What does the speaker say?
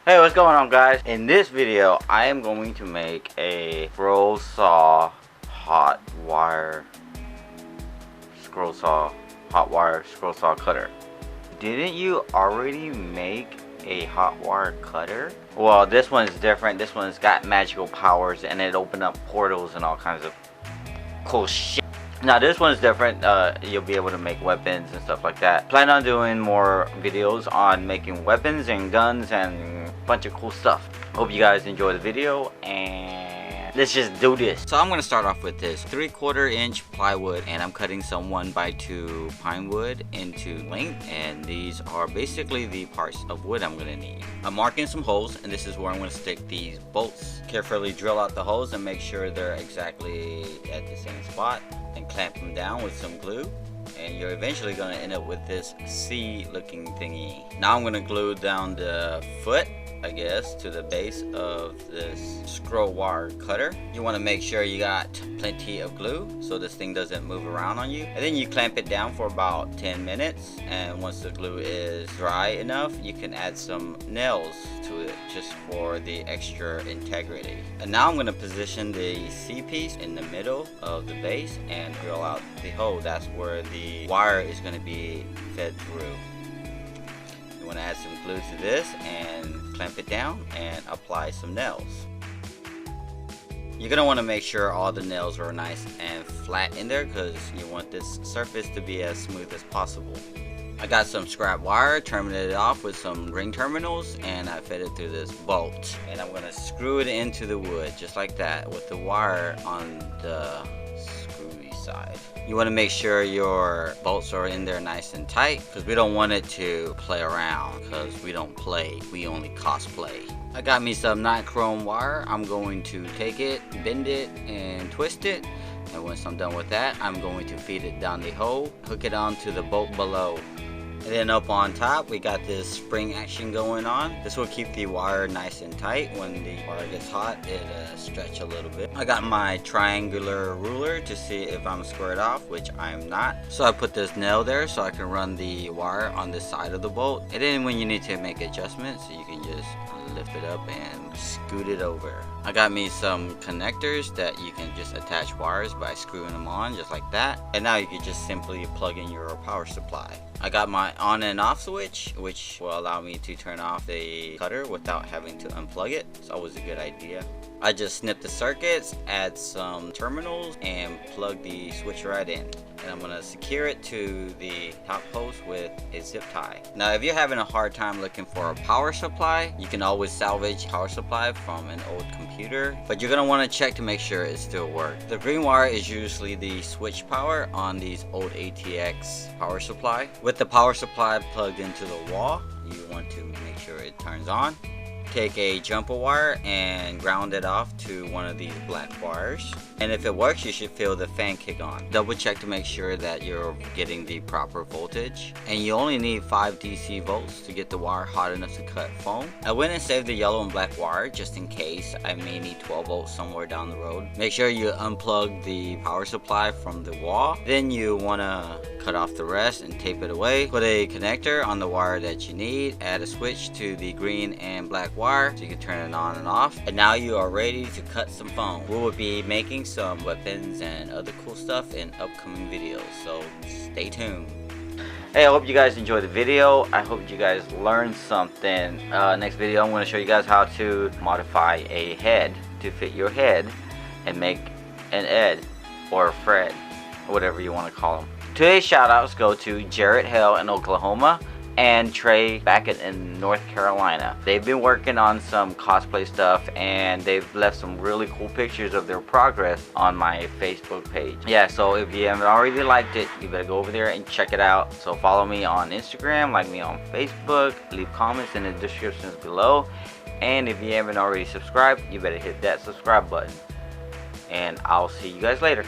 Hey, what's going on, guys? In this video I am going to make a scroll saw hot wire scroll saw cutter. Didn't you already make a hot wire cutter? Well, this one's different. This one's got magical powers and it opened up portals and all kinds of cool shit. Now this one's different. You'll be able to make weapons and stuff like that. Plan on doing more videos on making weapons and guns and a bunch of cool stuff. Hope you guys enjoy the video and let's just do this. So I'm going to start off with this 3/4 inch plywood, and I'm cutting some 1x2 pine wood into length, and these are basically the parts of wood I'm going to need. I'm marking some holes, and this is where I'm going to stick these bolts. Carefully drill out the holes and make sure they're exactly at the same spot, and clamp them down with some glue, and you're eventually going to end up with this C looking thingy. Now I'm going to glue down the foot, I guess, to the base of this scroll wire cutter. You want to make sure you got plenty of glue so this thing doesn't move around on you, and then you clamp it down for about 10 minutes, and once the glue is dry enough you can add some nails to it just for the extra integrity. And now I'm going to position the C piece in the middle of the base and drill out the hole. That's where the wire is going to be fed through. You want to add some glue to this and clamp it down and apply some nails. You're going to want to make sure all the nails are nice and flat in there because you want this surface to be as smooth as possible. I got some scrap wire, terminated it off with some ring terminals, and I fed it through this bolt. And I'm going to screw it into the wood just like that with the wire on the screwy side. You want to make sure your bolts are in there nice and tight because we don't want it to play around, because we don't play, we only cosplay. I got me some nichrome wire. I'm going to take it, bend it, and twist it. And once I'm done with that, I'm going to feed it down the hole, hook it onto the bolt below. And then up on top, we got this spring action going on. This will keep the wire nice and tight. When the wire gets hot, it'll stretch a little bit. I got my triangular ruler to see if I'm squared off, which I'm not. So I put this nail there so I can run the wire on this side of the bolt. And then when you need to make adjustments, you can just lift it up and scoot it over. I got me some connectors that you can just attach wires by screwing them on just like that. And now you can just simply plug in your power supply. I got my on and off switch, which will allow me to turn off the cutter without having to unplug it. It's always a good idea. I just snip the circuits, add some terminals, and plug the switch right in. And I'm gonna secure it to the top post with a zip tie. Now if you're having a hard time looking for a power supply, you can always salvage power supply from an old computer, but you're gonna want to check to make sure it still works. The green wire is usually the switch power on these old ATX power supply. With the power supply plugged into the wall, you want to make sure it turns on. Take a jumper wire and ground it off to one of these black wires, and if it works you should feel the fan kick on. Double check to make sure that you're getting the proper voltage, and you only need 5 DC volts to get the wire hot enough to cut foam. I went and saved the yellow and black wire just in case I may need 12 volts somewhere down the road. Make sure you unplug the power supply from the wall, then you want to cut off the rest and tape it away. Put a connector on the wire that you need, add a switch to the green and black wire so you can turn it on and off, and now you are ready to cut some foam. We will be making some weapons and other cool stuff in upcoming videos, so stay tuned. Hey, I hope you guys enjoyed the video. I hope you guys learned something. Next video I'm going to show you guys how to modify a head to fit your head and make an Ed or a Fred, or whatever you want to call them. Today's shout outs go to Jarrett Hale in Oklahoma and Trey back in North Carolina. They've been working on some cosplay stuff, and they've left some really cool pictures of their progress on my Facebook page. Yeah, so if you haven't already liked it, you better go over there and check it out. So follow me on Instagram, like me on Facebook, leave comments in the descriptions below, and if you haven't already subscribed, you better hit that subscribe button. And I'll see you guys later.